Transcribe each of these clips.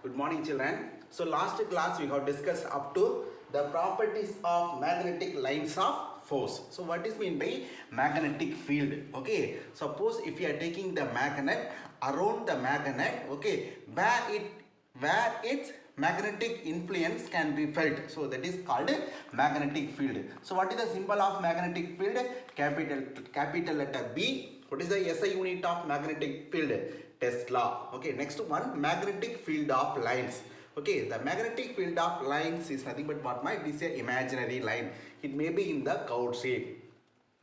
Good morning, children. So last class we have discussed up to the properties of magnetic lines of force. So what is mean by magnetic field? Okay. Suppose if you are taking the magnet around the magnet, okay, where its magnetic influence can be felt. So that is called magnetic field. So what is the symbol of magnetic field? Capital letter B. What is the SI unit of magnetic field? Tesla. Okay, next one, magnetic field of lines. Okay, the magnetic field of lines is nothing but what might be say imaginary line. It may be in the curved shape.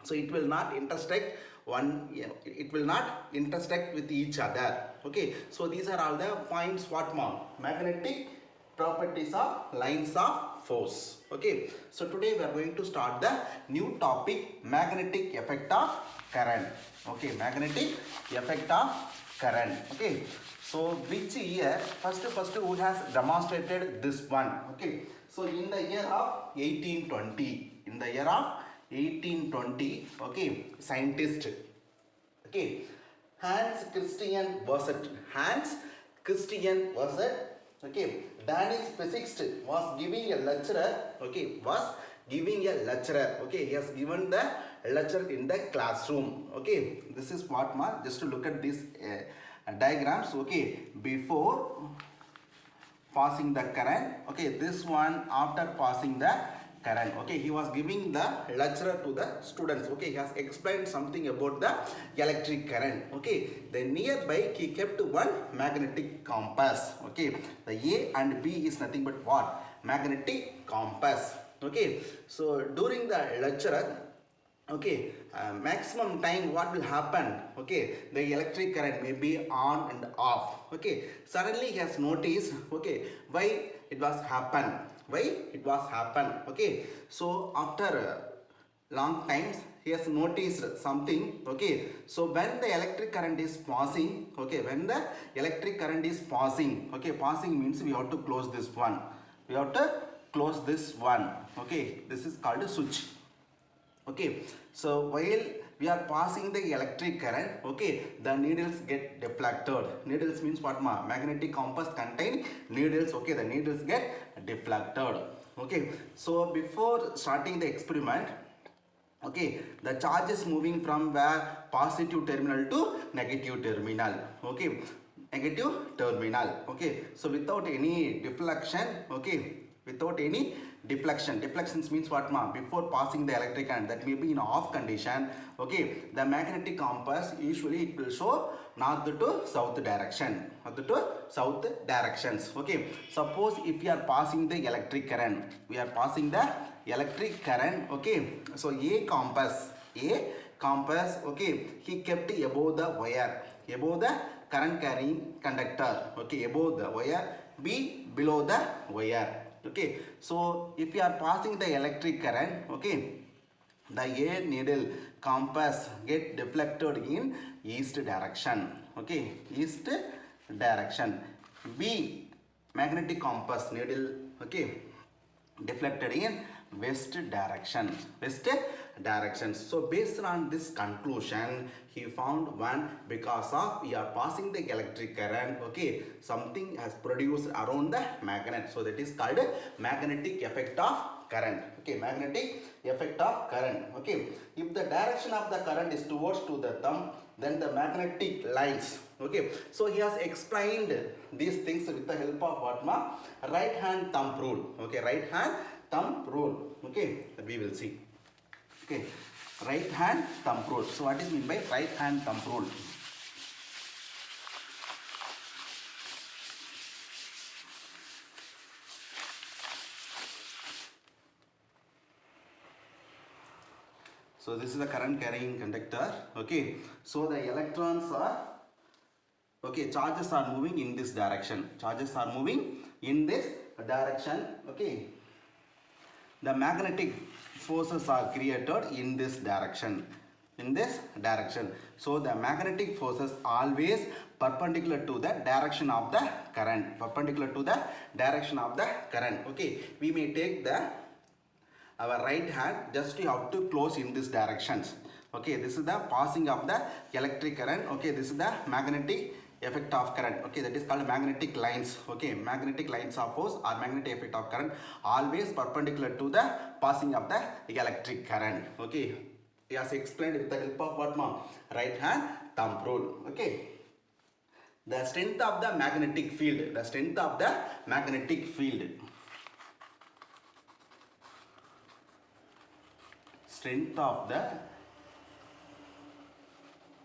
So it will not intersect it will not intersect with each other. Okay, so these are all the points what magnetic properties of lines of force. Okay, so today we are going to start the new topic, magnetic effect of current. Okay, magnetic effect of current. Okay, so which year first who has demonstrated this one? Okay, so in the year of 1820, in the year of 1820, okay, scientist, okay, Hans Christian Christian okay, Danish physicist was giving a lecturer, okay, okay, he has given the lecture in the classroom. Okay, this is what just to look at these diagrams. Okay, before passing the current, okay, this one after passing the current. Okay, he was giving the lecture to the students. Okay, he has explained something about the electric current. Okay, then nearby he kept one magnetic compass. Okay, the A and B is nothing but what? Magnetic compass. Okay, so during the lecture, okay, maximum time what will happen? Okay, the electric current may be on and off. Okay, suddenly he has noticed, okay, why it was happen, okay. So after long times he has noticed something. Okay, so when the electric current is passing, okay, when the electric current is passing, okay, passing means we have to close this one, okay, this is called a switch. Okay, so while we are passing the electric current, okay, the needles get deflected. Needles means what? Magnetic compass contain needles. Okay, the needles get deflected. Okay, so before starting the experiment, okay, the charge is moving from where? Positive terminal to negative terminal. Okay, negative terminal. Okay, so without any deflection, okay, without any deflections means what? Before passing the electric current, that may be in off condition. Okay, the magnetic compass usually it will show north to south direction, directions. Okay, suppose if you are passing the electric current, okay, so a compass, okay, he kept above the wire, above the current carrying conductor. Okay, above the wire. B, below the wire. Okay, so if you are passing the electric current, okay, the A needle compass get deflected in east direction. Okay, east direction. B, magnetic compass needle, okay, deflected in west direction. So based on this conclusion, he found one, because of we are passing the electric current, okay, something has produced around the magnet. So that is called magnetic effect of current. Okay, magnetic effect of current. Okay, if the direction of the current is towards to the thumb, then the magnetic lines. Okay, so he has explained these things with the help of what? Right hand thumb rule. Okay, right hand thumb rule. Okay, we will see. Okay, right hand thumb rule. So what is mean by right hand thumb rule? So this is the current carrying conductor. Okay, so the electrons are, okay, charges are moving in this direction. Okay, the magnetic forces are created in this direction. So the magnetic forces always perpendicular to the direction of the current. Okay, we may take our right hand, just you have to close in this directions. Okay, this is the passing of the electric current. Okay, this is the magnetic effect of current. Okay, that is called magnetic lines. Okay, magnetic lines of force or magnetic effect of current always perpendicular to the passing of the electric current. Okay, as explained with the help of what ma? Right hand thumb rule. Okay, the strength of the magnetic field. The strength of the magnetic field. Strength of the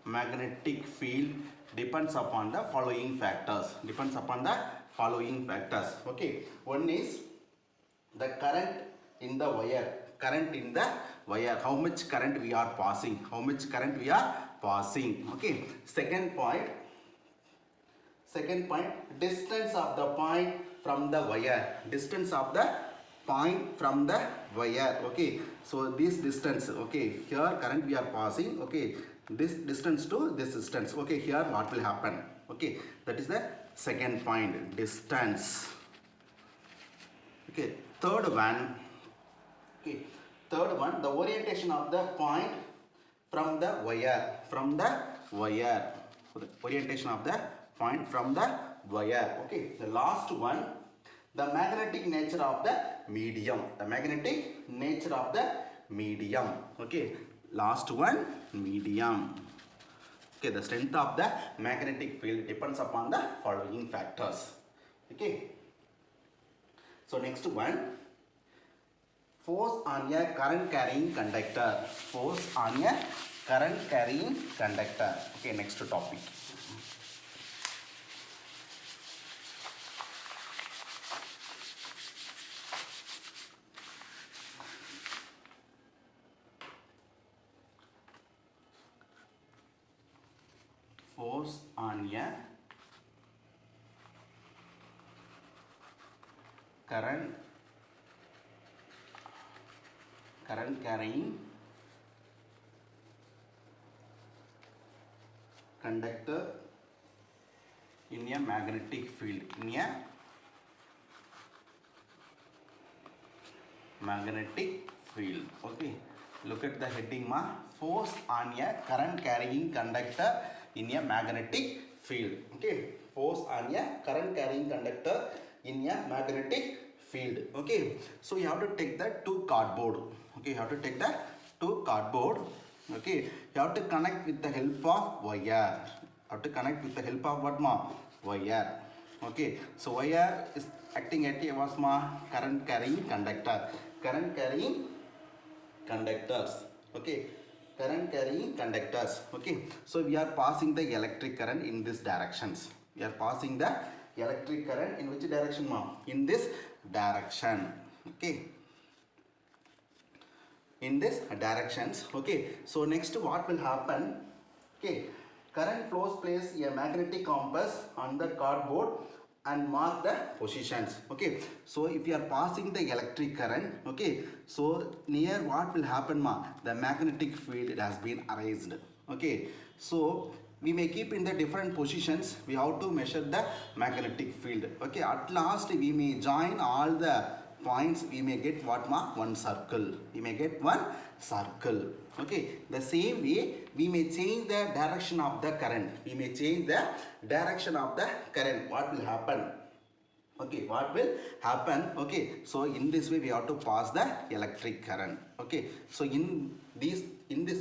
magnetic field depends upon the following factors. Depends upon the following factors. Okay, one is the current in the wire. Current in the wire. How much current we are passing? How much current we are passing? Okay. Second point, distance of the point from the wire. Distance of the point from the wire. Okay, so this distance, okay, here current we are passing, okay, this distance to this distance, okay, here what will happen? Okay, that is the second point, distance. Okay, third one, the orientation of the point from the wire, the orientation of the point from the wire. Okay, the last one, the magnetic nature of the medium. Okay, last one, medium. Okay, the strength of the magnetic field depends upon the following factors. Okay, so next one, force on a current carrying conductor. Okay, next topic. Force on a current carrying conductor in a magnetic field. Okay, look at the heading ma, force on a current carrying conductor in a magnetic field. Okay, force on a current carrying conductor in a magnetic field. Okay, so you have to take the two cardboard. Okay, you have to take the two cardboard. Okay, you have to connect with the help of wire. Wire. Okay, so wire is acting at a current carrying conductor. Okay, current carrying conductors. Okay, so we are passing the electric current in this directions. We are passing the electric current in which direction, ma'am? In this direction. Okay, in this directions. Okay, so next what will happen? Okay, current flows place a magnetic compass on the cardboard and mark the positions. Okay, so if you are passing the electric current, okay, so near what will happen, ma? The magnetic field has been erased. Okay, so we may keep in the different positions. We have to measure the magnetic field. Okay, at last we may join all the points. We may get what, ma? One circle. Okay, the same way we may change the direction of the current. What will happen? Okay, so in this way we have to pass the electric current. Okay, so in this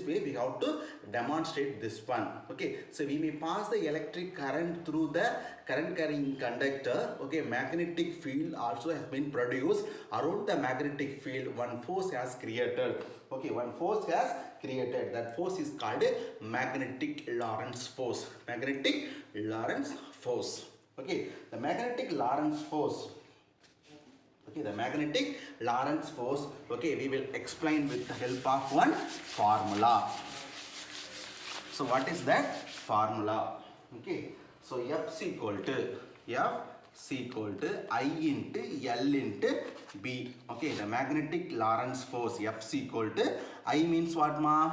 way we have to demonstrate this one. Okay, so we may pass the electric current through the current carrying conductor. Okay, magnetic field also has been produced. Around the magnetic field one force has created. Okay, that force is called magnetic Lorentz force. Okay, the magnetic Lorentz force. Okay, we will explain with the help of one formula. So what is that formula? Okay, so F is equal to I into L into B. Okay, the magnetic Lorentz force F is equal to I means what, ma?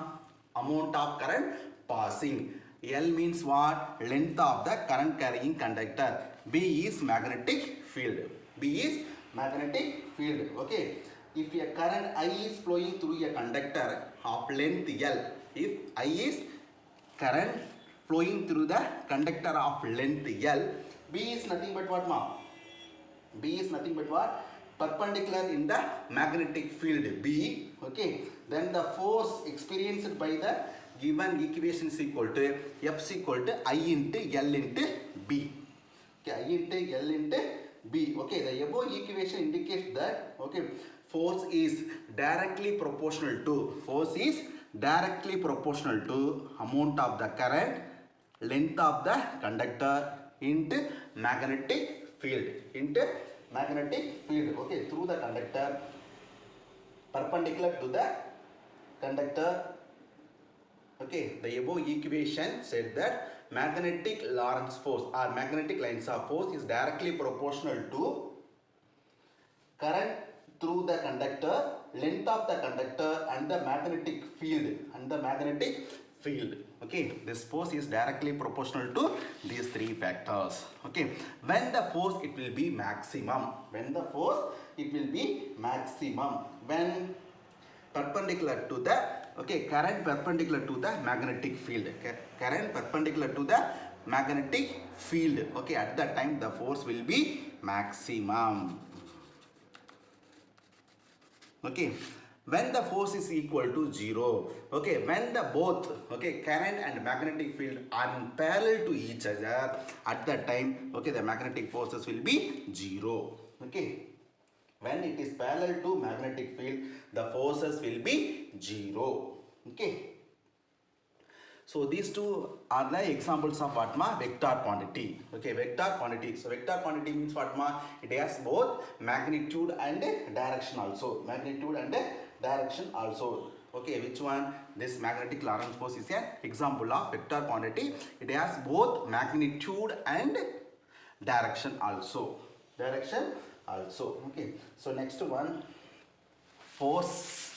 Amount of current passing. L means what? Length of the current carrying conductor. B is magnetic field. Okay, if a current I is flowing through a conductor of length L, if I is current flowing through the conductor of length L. B is nothing but what, ma? B is nothing but what? Perpendicular in the magnetic field B. Okay. Then the force experienced by the given equation is equal to F is equal to I into L into B. Okay, I into L into B. Okay, the above equation indicates that, okay, force is directly proportional to amount of the current, length of the conductor into magnetic field, okay, through the conductor, perpendicular to the conductor. Okay, the above equation said that magnetic Lorentz force or magnetic lines of force is directly proportional to current through the conductor, length of the conductor, and the magnetic field. Okay, this force is directly proportional to these three factors. Okay, when the force it will be maximum. When perpendicular to the, okay, current perpendicular to the magnetic field. Okay? Current perpendicular to the magnetic field. Okay, at that time the force will be maximum. Okay, when the force is equal to 0. Okay, when the both, okay, current and magnetic field are in parallel to each other, at that time, okay, the magnetic forces will be 0. Okay, when it is parallel to magnetic field, the forces will be 0. Okay. So these two are the examples of what, ma? Vector quantity. Okay, vector quantity. So vector quantity means what, ma? It has both magnitude and direction also. Okay, which one? This magnetic Lorentz force is an example of vector quantity. It has both magnitude and direction also. Okay, so next one, force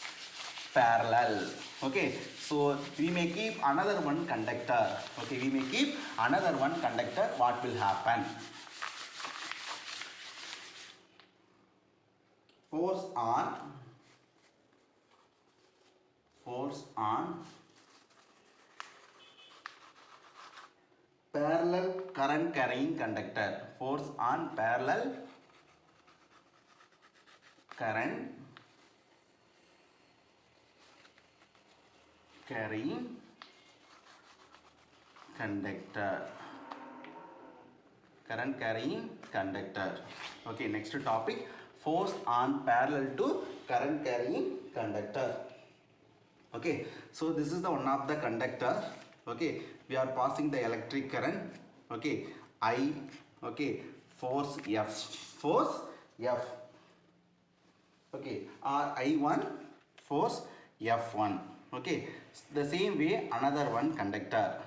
parallel. Okay, so we may keep another one conductor. Okay, what will happen? Force on parallel current carrying conductor. Force on parallel current carrying conductor. Okay, next topic, force on parallel to current carrying conductor. Okay, so this is the one of the conductor. Okay, we are passing the electric current. Okay, I. Okay, force F. Okay, or I1, force F1. Okay, the same way another one conductor.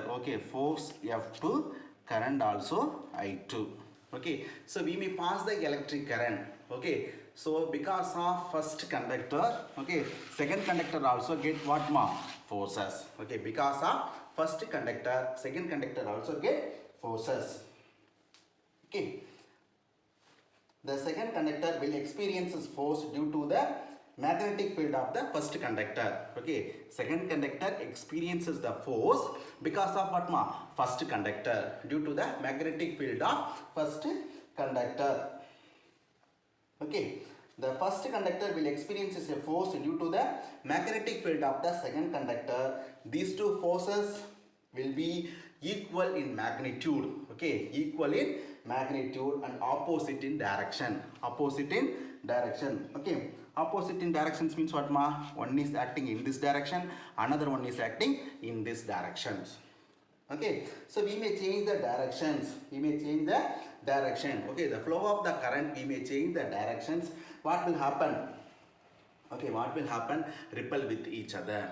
Okay, force F2, current also I2. Okay, so we may pass the electric current. Okay, so because of first conductor, okay, second conductor also get what, ma? Forces. Okay, because of first conductor, second conductor also get forces. Okay, the second conductor will experience force due to the magnetic field of the first conductor. Okay, second conductor experiences the force because of what, ma? First conductor, due to the magnetic field of first conductor. Okay, the first conductor will experience a force due to the magnetic field of the second conductor. These two forces will be equal in magnitude. Okay, equal in magnitude and opposite in direction. Okay, opposite in directions means what, ma? One is acting in this direction, another one is acting in this direction. Okay, so we may change the directions. Okay, the flow of the current, we may change the directions. What will happen? Okay, repel with each other.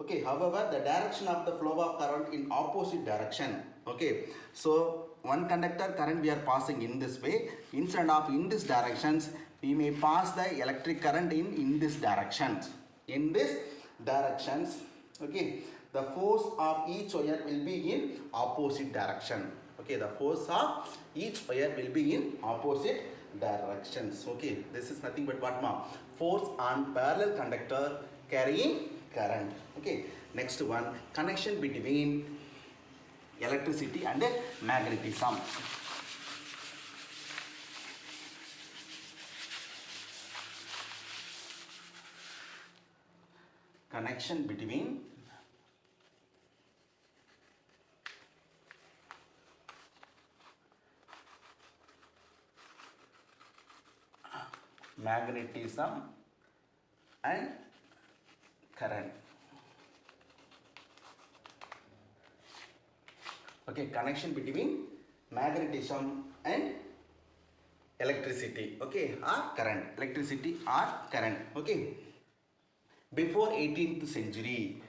Okay, however, the direction of the flow of current in opposite direction. Okay, so one conductor current we are passing in this way. Instead of in this directions, we may pass the electric current in this directions. Okay, the force of each wire will be in opposite direction. Okay, the force of each wire will be in opposite directions. Okay, this is nothing but what, ma? Force on parallel conductor carrying current. Okay, next one, connection between electricity and magnetism. Connection between magnetism and current. Okay, connection between magnetism and electricity. Okay, or current. Electricity or current. Okay. Before 18th century,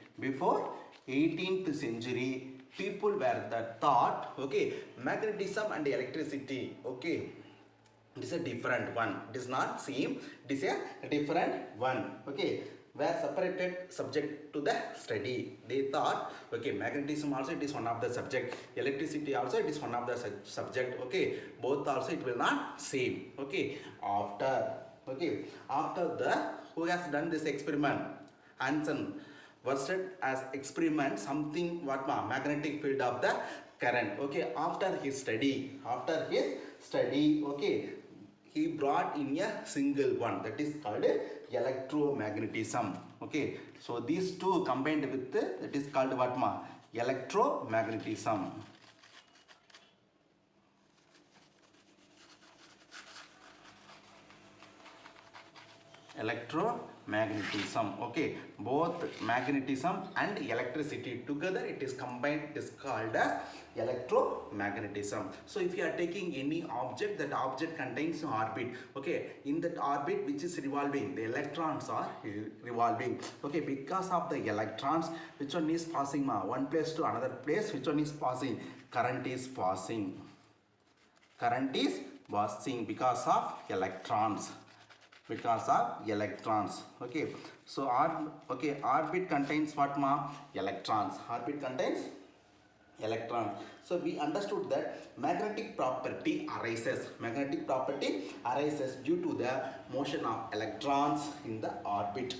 people were the thought, okay, magnetism and electricity, okay, it is a different one. It is not same. It is a different one. Okay, were separated subject to the study. They thought, okay, magnetism also it is one of the subject. Electricity also it is one of the subject. Okay, both also it will not same. Okay, after the who has done this experiment? Hansen worsted as experiment something what magnetic field of the current. Okay, after his study, okay, he brought in a single one that is called electromagnetism. Okay, so these two combined with that is called what electromagnetism. Electromagnetism. Okay, both magnetism and electricity together it is combined, it is called as electromagnetism. So if you are taking any object, that object contains orbit. Okay, in that orbit which is revolving, the electrons are revolving. Okay, because of the electrons, which one is passing one place to another place, which one is passing? Current is passing. Current is passing because of electrons. Okay, so orbit contains what electrons. Orbit contains electrons. So we understood that magnetic property arises due to the motion of electrons in the orbit.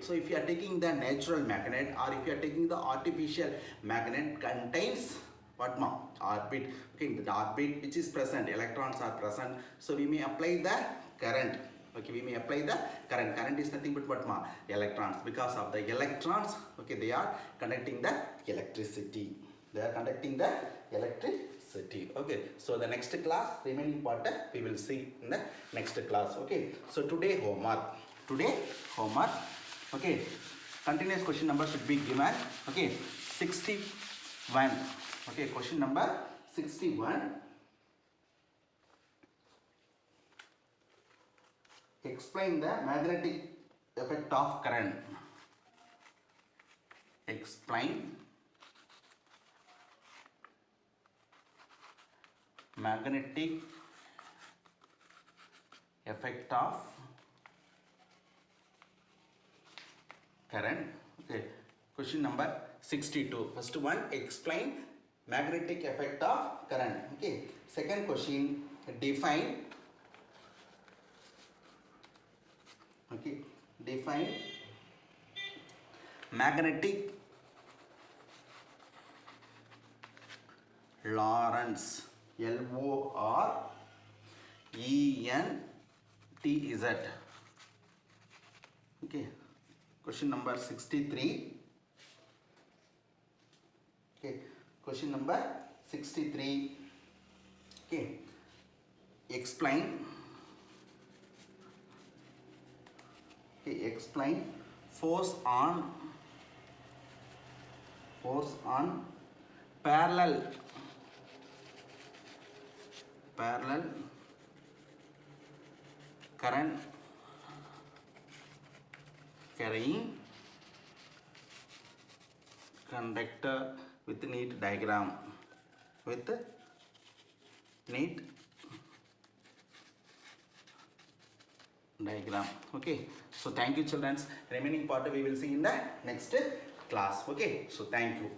So if you are taking the natural magnet or if you are taking the artificial magnet, contains what orbit. Okay, the orbit which is present, electrons are present, so we may apply the current. Okay, we may apply the current. Current is nothing but what electrons. Because of the electrons, okay, they are conducting the electricity. Okay, so the next class, remaining part we will see in the next class. Okay, so today homework. Okay, continuous question number should be given. Okay, 61. Okay, question number 61. Explain the magnetic effect of current. Explain magnetic effect of current. Okay, question number 62. First one, explain magnetic effect of current. Okay, second question, define. Okay, define magnetic Lorentz. Lorentz. Okay, question number 63. Okay, question number 63. Okay, explain. Okay, explain force on parallel current carrying conductor with neat diagram. Okay, so thank you children. Remaining part we will see in the next class. Okay, so thank you.